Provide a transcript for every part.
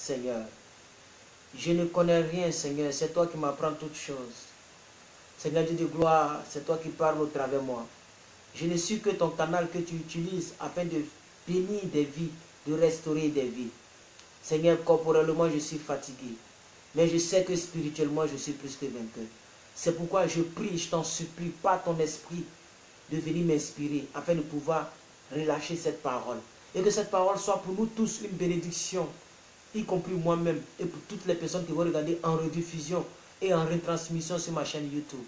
Seigneur. Je ne connais rien, Seigneur. C'est toi qui m'apprends toutes choses. Seigneur Dieu de gloire, c'est toi qui parles au travers de moi. Je ne suis que ton canal que tu utilises afin de bénir des vies, de restaurer des vies. Seigneur, corporellement, je suis fatigué. Mais je sais que spirituellement, je suis plus que vainqueur. C'est pourquoi je prie, je t'en supplie, par ton esprit, de venir m'inspirer afin de pouvoir relâcher cette parole. Et que cette parole soit pour nous tous une bénédiction, y compris moi-même et pour toutes les personnes qui vont regarder en rediffusion et en retransmission sur ma chaîne YouTube.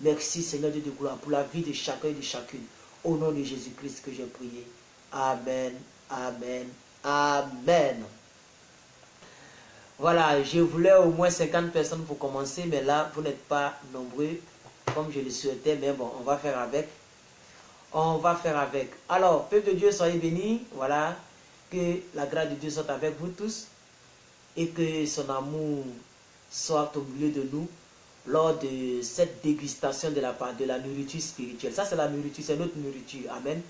Merci Seigneur Dieu de gloire pour la vie de chacun et de chacune. Au nom de Jésus-Christ que j'ai prié. Amen, amen, amen. Voilà, je voulais au moins 50 personnes pour commencer, mais là, vous n'êtes pas nombreux comme je le souhaitais, mais bon, on va faire avec. On va faire avec. Alors, peuple de Dieu, soyez bénis. Voilà, que la grâce de Dieu soit avec vous tous et que son amour soit au milieu de nous lors de cette dégustation de la nourriture spirituelle. Ça, c'est la nourriture, c'est notre nourriture. Amen.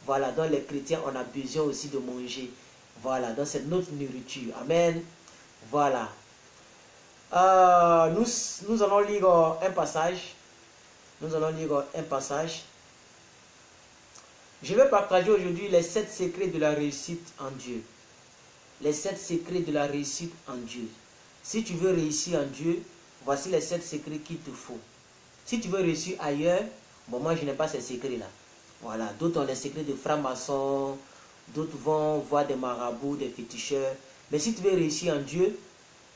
Voilà, dans les chrétiens, on a besoin aussi de manger. Voilà, donc c'est notre nourriture. Amen. Voilà. Nous allons lire un passage. Nous allons lire un passage. Je vais partager aujourd'hui les 7 secrets de la réussite en Dieu. Les 7 secrets de la réussite en Dieu. Si tu veux réussir en Dieu, voici les 7 secrets qu'il te faut. Si tu veux réussir ailleurs, bon, moi je n'ai pas ces secrets-là. Voilà, d'autres ont les secrets de francs-maçons, d'autres vont voir des marabouts, des féticheurs. Mais si tu veux réussir en Dieu,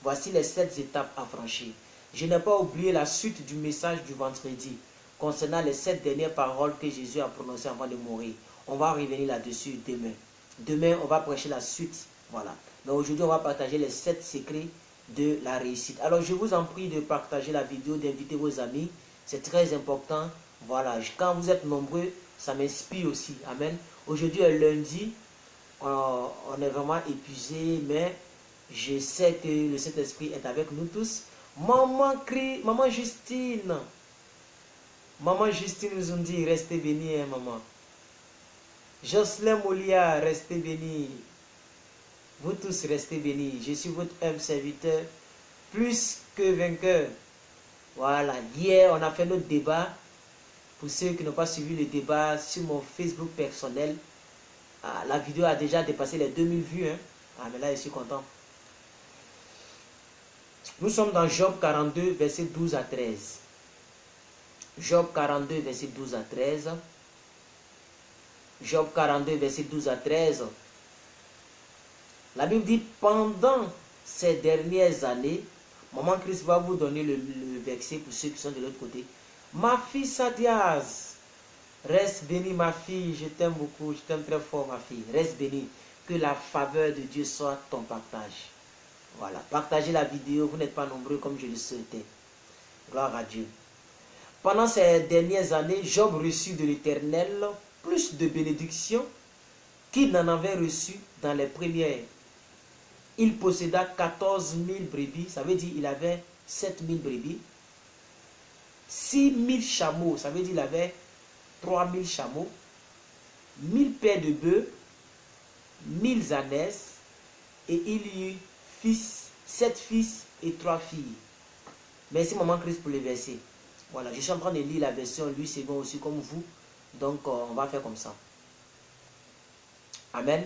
voici les 7 étapes à franchir. Je n'ai pas oublié la suite du message du vendredi concernant les 7 dernières paroles que Jésus a prononcées avant de mourir. On va revenir là-dessus demain. Demain, on va prêcher la suite. Voilà. Mais aujourd'hui, on va partager les 7 secrets de la réussite. Alors, je vous en prie de partager la vidéo, d'inviter vos amis. C'est très important. Voilà. Quand vous êtes nombreux, ça m'inspire aussi. Amen. Aujourd'hui est lundi. On est vraiment épuisé, mais je sais que le Saint-Esprit est avec nous tous. Maman crie, maman Justine. Maman Justine nous ont dit, restez bénis, hein, maman. Jocelyn Molia, restez bénis. Vous tous restez bénis. Je suis votre humble serviteur, plus que vainqueur. Voilà. Hier, on a fait notre débat. Pour ceux qui n'ont pas suivi le débat sur mon Facebook personnel, la vidéo a déjà dépassé les 2000 vues. Hein. Ah, mais là, je suis content. Nous sommes dans Job 42, verset 12 à 13. Job 42, verset 12 à 13. Job 42, verset 12 à 13. La Bible dit, pendant ces dernières années, Maman Christ va vous donner le verset pour ceux qui sont de l'autre côté. Ma fille Sadiaz, reste bénie ma fille, je t'aime beaucoup, je t'aime très fort ma fille. Reste bénie, que la faveur de Dieu soit ton partage. Voilà, partagez la vidéo, vous n'êtes pas nombreux comme je le souhaitais. Gloire à Dieu. Pendant ces dernières années, Job reçut de l'Éternel plus de bénédictions qu'il n'en avait reçu dans les premières. Il posséda 14 000 brebis, ça veut dire qu'il avait 7 000 brebis. 6 000 chameaux, ça veut dire qu'il avait 3 000 chameaux. 1000 paires de bœufs, 1000 ânesses, et il eut 7 fils et 3 filles. Merci Maman Christ pour les versets. Voilà, je suis en train de lire la version, lui c'est bon aussi comme vous. Donc on va faire comme ça. Amen.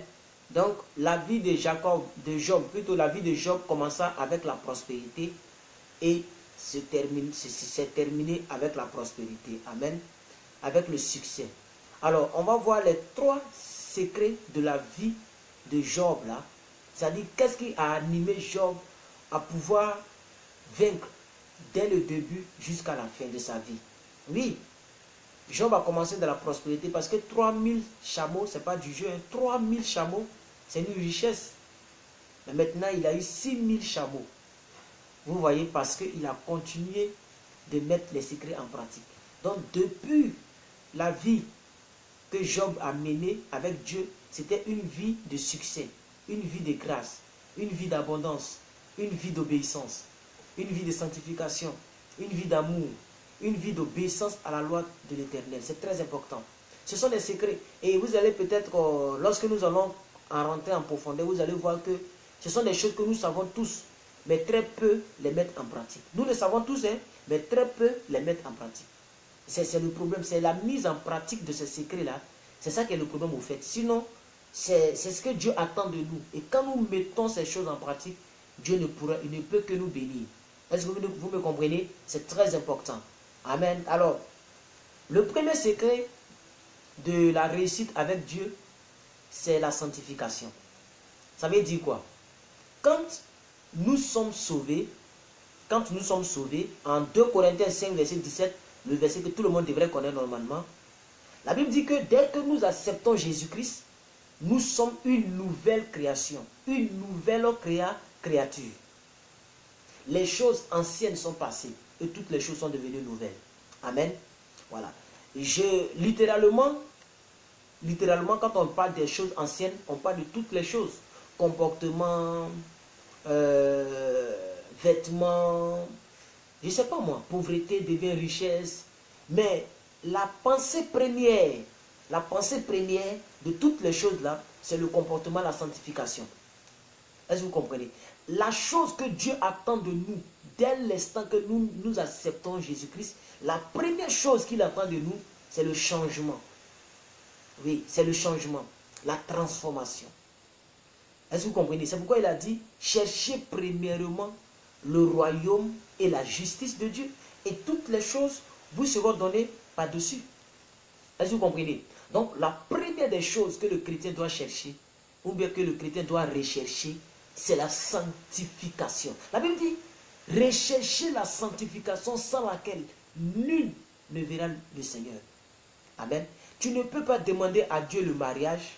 Donc la vie de Job, plutôt la vie de Job commença avec la prospérité et s'est terminé avec la prospérité. Amen. Avec le succès. Alors on va voir les 3 secrets de la vie de Job là. C'est-à-dire qu'est-ce qui a animé Job à pouvoir vaincre dès le début jusqu'à la fin de sa vie. Oui, Job a commencé de la prospérité parce que 3000 chameaux, ce n'est pas du jeu. 3000 chameaux, c'est une richesse. Mais maintenant, il a eu 6000 chameaux. Vous voyez, parce qu'il a continué de mettre les secrets en pratique. Donc, depuis la vie que Job a menée avec Dieu, c'était une vie de succès, une vie de grâce, une vie d'abondance, une vie d'obéissance, une vie de sanctification, une vie d'amour, une vie d'obéissance à la loi de l'Éternel. C'est très important. Ce sont des secrets. Et vous allez peut-être, lorsque nous allons en rentrer en profondeur, vous allez voir que Ce sont des choses que nous savons tous, mais très peu les mettre en pratique. Nous le savons tous, hein, mais très peu les mettre en pratique. C'est le problème, c'est la mise en pratique de ces secrets-là. C'est ça qui est le problème au fait. Sinon, c'est ce que Dieu attend de nous. Et quand nous mettons ces choses en pratique, Dieu il ne peut que nous bénir. Est-ce que vous me comprenez? C'est très important. Amen. Alors, le premier secret de la réussite avec Dieu, c'est la sanctification. Ça veut dire quoi? Quand nous sommes sauvés, en 2 Corinthiens 5, verset 17, le verset que tout le monde devrait connaître normalement, la Bible dit que dès que nous acceptons Jésus-Christ, nous sommes une nouvelle création, une nouvelle créature. Les choses anciennes sont passées et toutes les choses sont devenues nouvelles. Amen. Voilà. Littéralement, quand on parle des choses anciennes, on parle de toutes les choses. Comportement, vêtements, je ne sais pas moi, pauvreté devient richesse. Mais la pensée première de toutes les choses là, c'est le comportement, la sanctification. Est-ce que vous comprenez? La chose que Dieu attend de nous, dès l'instant que nous acceptons Jésus-Christ, la première chose qu'il attend de nous, c'est le changement. Oui, c'est le changement, la transformation. Est-ce que vous comprenez? C'est pourquoi il a dit, cherchez premièrement le royaume et la justice de Dieu. Et toutes les choses vous seront données par-dessus. Est-ce que vous comprenez? Donc, la première des choses que le chrétien doit chercher, ou bien que le chrétien doit rechercher, c'est la sanctification. La Bible dit, recherchez la sanctification sans laquelle nul ne verra le Seigneur. Amen. Tu ne peux pas demander à Dieu le mariage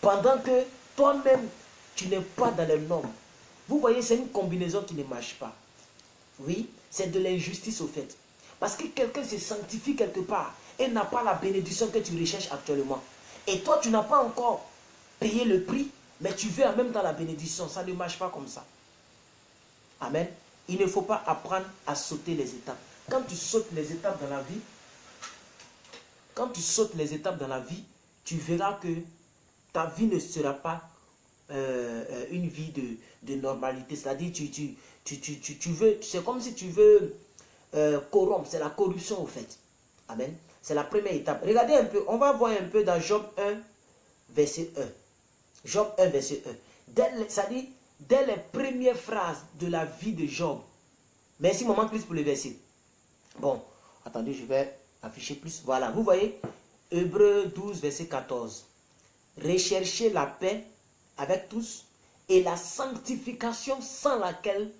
pendant que toi-même, tu n'es pas dans les normes. Vous voyez, c'est une combinaison qui ne marche pas. Oui, c'est de l'injustice au fait. Parce que quelqu'un se sanctifie quelque part et n'a pas la bénédiction que tu recherches actuellement. Et toi, tu n'as pas encore payé le prix, mais tu veux en même temps la bénédiction. Ça ne marche pas comme ça. Amen. Il ne faut pas apprendre à sauter les étapes. Quand tu sautes les étapes dans la vie, tu verras que ta vie ne sera pas une vie de normalité. C'est-à-dire, tu veux, c'est comme si tu veux corrompre. C'est la corruption au fait. Amen. C'est la première étape. Regardez un peu, on va voir un peu dans Job 1, verset 1. Job 1, verset 1. C'est-à-dire, dès les premières phrases de la vie de Job. Merci, maman Christ, pour le verset. Bon, attendez, je vais afficher plus. Voilà, vous voyez, Hébreux 12, verset 14. Recherchez la paix avec tous et la sanctification sans laquelle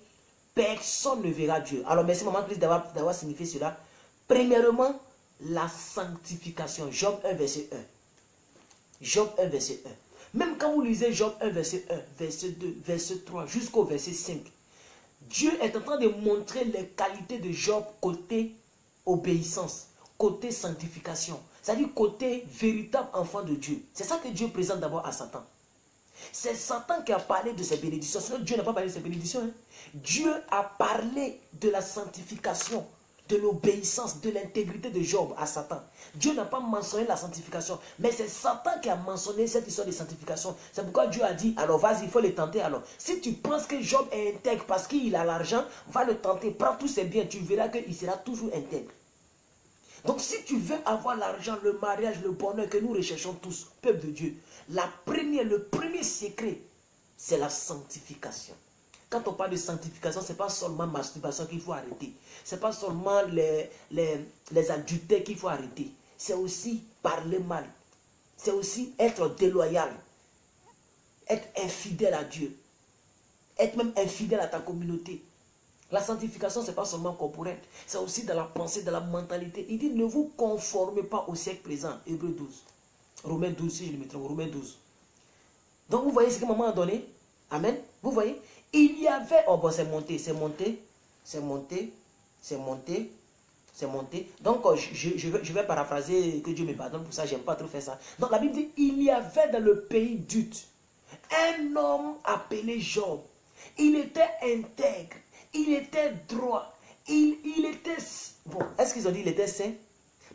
personne ne verra Dieu. Alors, merci, maman Christ, d'avoir signifié cela. Premièrement, la sanctification. Job 1, verset 1. Job 1, verset 1. Même quand vous lisez Job 1, verset 1, verset 2, verset 3, jusqu'au verset 5, Dieu est en train de montrer les qualités de Job côté obéissance, côté sanctification. C'est-à-dire côté véritable enfant de Dieu. C'est ça que Dieu présente d'abord à Satan. C'est Satan qui a parlé de ses bénédictions. Sinon, Dieu n'a pas parlé de ses bénédictions. Hein. Dieu a parlé de la sanctification, de l'obéissance, de l'intégrité de Job à Satan. Dieu n'a pas mentionné la sanctification, mais c'est Satan qui a mentionné cette histoire de sanctification. C'est pourquoi Dieu a dit, alors vas-y, il faut le tenter alors. Si tu penses que Job est intègre parce qu'il a l'argent, va le tenter, prends tous ses biens, tu verras qu'il sera toujours intègre. Donc si tu veux avoir l'argent, le mariage, le bonheur que nous recherchons tous, peuple de Dieu, le premier secret, c'est la sanctification. Quand on parle de sanctification, ce n'est pas seulement masturbation qu'il faut arrêter. Ce n'est pas seulement les adultères qu'il faut arrêter. C'est aussi parler mal. C'est aussi être déloyal. Être infidèle à Dieu. Être même infidèle à ta communauté. La sanctification, ce n'est pas seulement corporelle. C'est aussi dans la pensée, dans la mentalité. Il dit, ne vous conformez pas au siècle présent. Hébreux 12. Romains 12, si je le mets, Romains 12. Donc vous voyez ce que maman a donné. Amen. Vous voyez. Il y avait, oh bon, c'est monté. Donc je vais paraphraser, que Dieu me pardonne pour ça, j'aime pas trop faire ça. Donc la Bible dit, il y avait dans le pays d'Ut un homme appelé Job. Il était intègre, il était droit, il était, bon, est-ce qu'ils ont dit il était saint?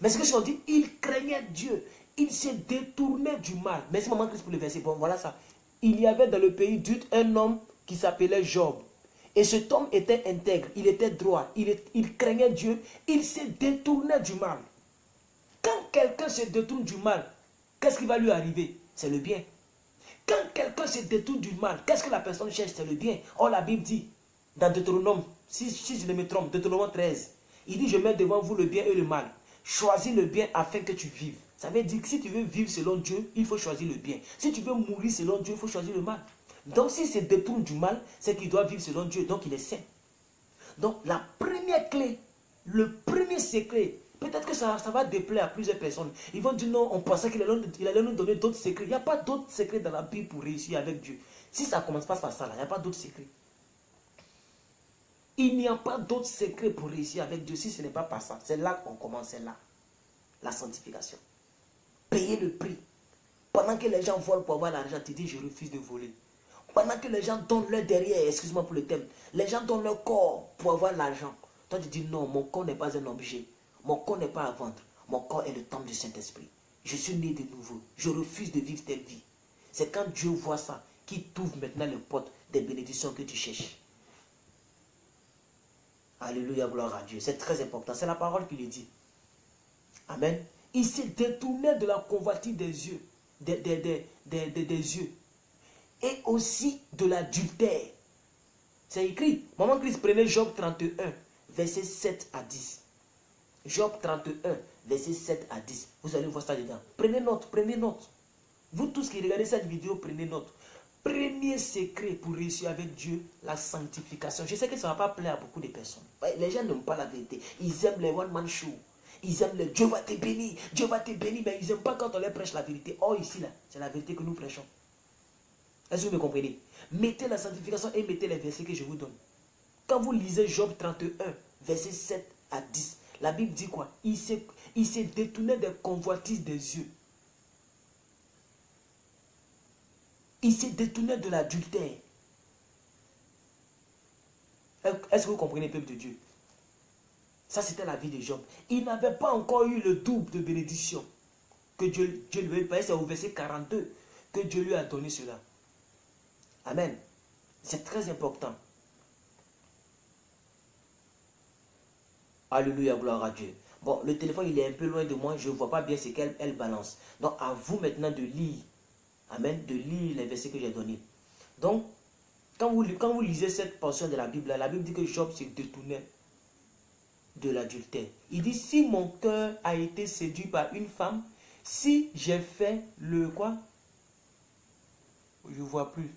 Mais ce que ils ont dit, il craignait Dieu, il se détournait du mal. Merci maman Christ pour le verset, bon voilà ça. il y avait dans le pays d'Ud un homme qui s'appelait Job. Et cet homme était intègre, il était droit, il craignait Dieu, il se détournait du mal. Quand quelqu'un se détourne du mal, qu'est-ce qui va lui arriver? C'est le bien. Quand quelqu'un se détourne du mal, qu'est-ce que la personne cherche? C'est le bien. Or, la Bible dit, dans Deutéronome, si je ne me trompe, Deutéronome 13, il dit, je mets devant vous le bien et le mal. Choisis le bien afin que tu vives. Ça veut dire que si tu veux vivre selon Dieu, il faut choisir le bien. Si tu veux mourir selon Dieu, il faut choisir le mal. Donc, s'il se détourne du mal, c'est qu'il doit vivre selon Dieu. Donc, il est saint. Donc, la première clé, le premier secret, peut-être que ça va déplaire à plusieurs personnes. Ils vont dire non, on pensait qu'il allait nous donner d'autres secrets. Il n'y a pas d'autres secrets dans la Bible pour réussir avec Dieu. Si ça ne commence pas par ça, il n'y a pas d'autres secrets. Il n'y a pas d'autres secrets pour réussir avec Dieu si ce n'est pas par ça. C'est là qu'on commence, c'est là. La sanctification. Payer le prix. Pendant que les gens volent pour avoir l'argent, tu dis je refuse de voler. Pendant que les gens donnent leur derrière, excuse-moi pour le thème, les gens donnent leur corps pour avoir l'argent. Toi tu dis non, mon corps n'est pas un objet. Mon corps n'est pas à vendre. Mon corps est le temple du Saint-Esprit. Je suis né de nouveau. Je refuse de vivre telle vie. C'est quand Dieu voit ça qu'il t'ouvre maintenant les portes des bénédictions que tu cherches. Alléluia, gloire à Dieu. C'est très important. C'est la parole qui le dit. Amen. Il s'est détourné de la convoitise des yeux. Des yeux. Et aussi de l'adultère. C'est écrit. Maman Christ, prenez Job 31, verset 7 à 10. Job 31, verset 7 à 10. Vous allez voir ça dedans. Prenez note, prenez note. Vous tous qui regardez cette vidéo, prenez note. Premier secret pour réussir avec Dieu, la sanctification. Je sais que ça ne va pas plaire à beaucoup de personnes. Les gens n'aiment pas la vérité. Ils aiment les one-man show. Ils aiment le Dieu va te bénir, Dieu va te bénir, mais ils n'aiment pas quand on leur prêche la vérité. Oh, ici, là, c'est la vérité que nous prêchons. Est-ce que vous me comprenez? Mettez la sanctification et mettez les versets que je vous donne. Quand vous lisez Job 31, verset 7 à 10, la Bible dit quoi? Il s'est détourné des convoitises des yeux. Il s'est détourné de l'adultère. Est-ce que vous comprenez, peuple de Dieu? Ça, c'était la vie de Job. Il n'avait pas encore eu le double de bénédiction que Dieu lui a donné. C'est au verset 42 que Dieu lui a donné cela. Amen. C'est très important. Alléluia, gloire à Dieu. Bon, le téléphone, il est un peu loin de moi. Je ne vois pas bien ce qu'elle balance. Donc, à vous maintenant de lire. Amen. De lire les versets que j'ai donnés. Donc, quand vous lisez cette portion de la Bible, la Bible dit que Job s'est détourné de l'adultère. Il dit, si mon cœur a été séduit par une femme, si j'ai fait le quoi? Je ne vois plus.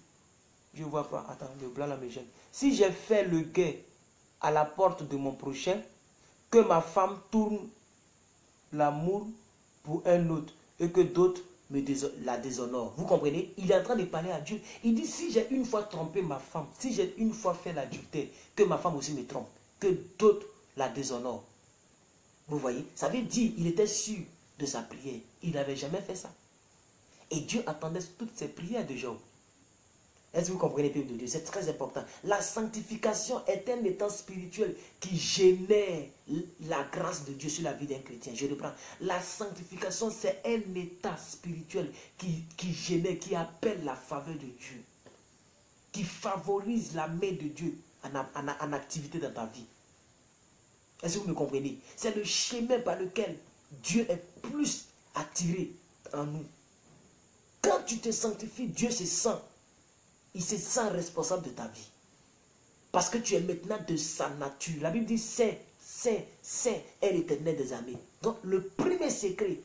Je ne vois pas. Attends, le blanc là me gêne. Si j'ai fait le guet à la porte de mon prochain, que ma femme tourne l'amour pour un autre et que d'autres la déshonorent. Vous comprenez? Il est en train de parler à Dieu. Il dit, si j'ai une fois trompé ma femme, si j'ai une fois fait l'adultère, que ma femme aussi me trompe, que d'autres la déshonorent. Vous voyez? Ça veut dire, il était sûr de sa prière. Il n'avait jamais fait ça. Et Dieu attendait toutes ces prières de Job. Est-ce que vous comprenez, peuple de Dieu? C'est très important. La sanctification est un état spirituel qui génère la grâce de Dieu sur la vie d'un chrétien. Je reprends. La sanctification, c'est un état spirituel qui génère, qui appelle la faveur de Dieu. Qui favorise la main de Dieu en activité dans ta vie. Est-ce que vous me comprenez? C'est le chemin par lequel Dieu est plus attiré en nous. Quand tu te sanctifies, Dieu se sent. Il se sent responsable de ta vie. Parce que tu es maintenant de sa nature. La Bible dit, saint est l'Éternel des armées. Donc le premier secret,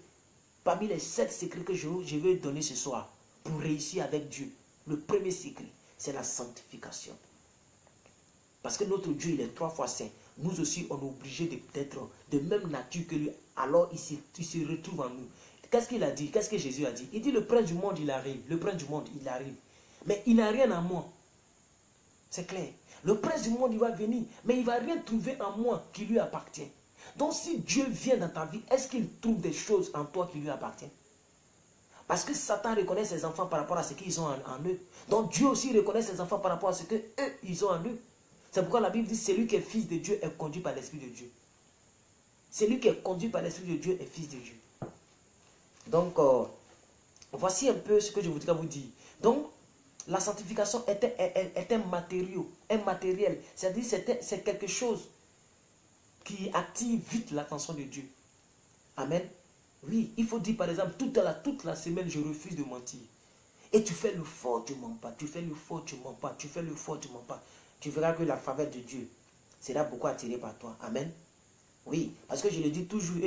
parmi les 7 secrets que je vais donner ce soir, pour réussir avec Dieu, le premier secret, c'est la sanctification. Parce que notre Dieu, il est 3 fois saint. Nous aussi, on est obligé d'être de même nature que lui. Alors, il se retrouve en nous. Qu'est-ce qu'il a dit? Qu'est-ce que Jésus a dit? Il dit, le prince du monde, il arrive. Le prince du monde, il arrive. Mais il n'a rien en moi. C'est clair. Le prince du monde, il va venir. Mais il ne va rien trouver en moi qui lui appartient. Donc, si Dieu vient dans ta vie, est-ce qu'il trouve des choses en toi qui lui appartiennent? Parce que Satan reconnaît ses enfants par rapport à ce qu'ils ont en eux. Donc, Dieu aussi reconnaît ses enfants par rapport à ce qu'eux, ils ont en eux. C'est pourquoi la Bible dit, celui qui est fils de Dieu est conduit par l'Esprit de Dieu. Celui qui est conduit par l'Esprit de Dieu est fils de Dieu. Donc, voici un peu ce que je voudrais vous dire. Donc, La sanctification est un matériel. C'est-à-dire c'est quelque chose qui attire vite l'attention de Dieu. Amen. Oui, il faut dire par exemple, toute la semaine, je refuse de mentir. Et tu fais le fort, tu ne mens pas. Tu fais le fort, tu ne mens pas. Tu fais le fort, tu ne mens pas. Tu verras que la faveur de Dieu sera beaucoup attirée par toi. Amen. Oui, parce que je le dis toujours.